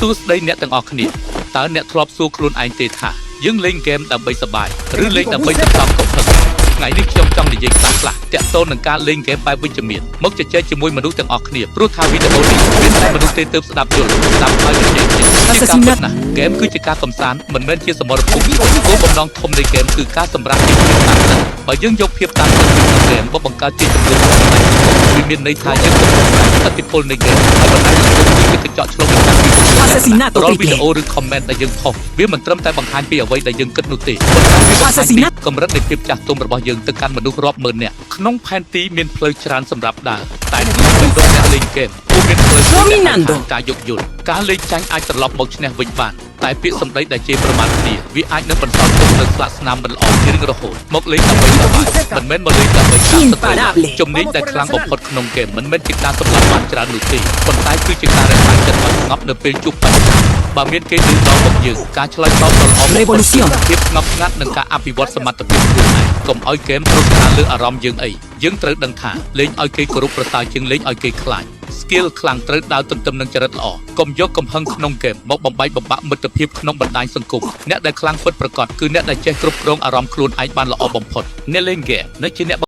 សួស្ដីអ្នកទាំងអស់គ្នាតើអ្នកធ្លាប់សួរខ្លួនឯងទេថាយើងលេងហ្គេមដើម្បីសប្បាយឬលេងដើម្បីសន្សំកុំផឹកថ្ងៃនេះខ្ញុំចង់និយាយខ្លះៗទាក់ទងនឹងការលេងហ្គេមបែបវិជ្ជមានមកជជែកជាមួយមនុស្សទាំងអស់គ្នាព្រោះថាវីដេអូនេះមានតែមនុស្សទេទើបស្ដាប់យល់ស្ដាប់ហើយជជែកជាការពិតណាស់ហ្គេមគឺជាការកំសាន្តមិនមែនជាសមរភូមិគោលបំណងធំនៃហ្គេមគឺការសម្រាប់ជីវិតតាំងទឹកបើយើងយកភាពតាំងទឹកពីហ្គេមមកបង្កើតជាចំនួនវាមានន័យថាយើងកំពុងតែឥទ្ធិពលនៃហ្គេមហើយបណ្ដាញសង្គមគឺជាកញ្ចក់ឆ្លុះបញ្ចាំងពីរាល់វីដេអូឬ comment ដែលយើងផុសវាមិនត្រឹមតែបង្ហាញពីអ្វីដែលយើងគិតនោះទេកម្រិតនៃភាពចាស់ទុំរបស់យើងទៅកាន់មនុស្សរាប់ម៉ឺននាក់ក្នុងផែនទីមានផ្លូវច្រើនសម្រាប់ដើរតែគឺសម្រាប់អ្នកលេងហ្គេមពួកមានផ្លូវការយោគយល់ការលេងចាញ់អាចត្រឡប់មកឈ្នះវិញបានតែពាក្យសម្ដីដែលជេរប្រមាថគ្នាវាអាចនឹងបន្សល់ទុកនូវស្លាកស្នាមមិនល្អជារៀងរហូតមកលេងដើម្បីសប្បាយមិនមែនមកលេងដើម្បីការសន្ទុះជំនាញដែលខ្លាំងបំផុតក្នុងហ្គេមមិនមែនជាការសម្លាប់បានច្រើននោះទេប៉ុន្តែគឺជាការរក្សាចិត្តឲ្យស្ងប់នៅពេលជួបបញ្ហាបើមានគេលើកដល់មកយើងការឆ្លើយតបដ៏ល្អភាពស្ងប់ស្ងាត់និងការអភិវឌ្ឍសមត្ថភាពខ្លួនឯងកុំឲ្យហ្គេមរត់ខានលើអារម្មណ៍យើងអីយើងត្រូវដឹងថាលេងឲ្យគេគោរពប្រសើរជាងលេងឲ្យគេខ្លាច skill ខ្លាំងត្រូវដើរទន្ទឹមនឹងចរិតល្អកុំយកកំហឹងក្នុងហ្គេមមកបំបែកបំបាក់មិត្តភាពក្នុងបណ្ដាញសង្គមអ្នកដែលខ្លាំងពិតប្រាកដគឺអ្នកដែលចេះគ្រប់គ្រងអារម្មណ៍ខ្លួនឯងបានល្អបំផុតអ្នកលេងហ្គេមនៅជាអ្នក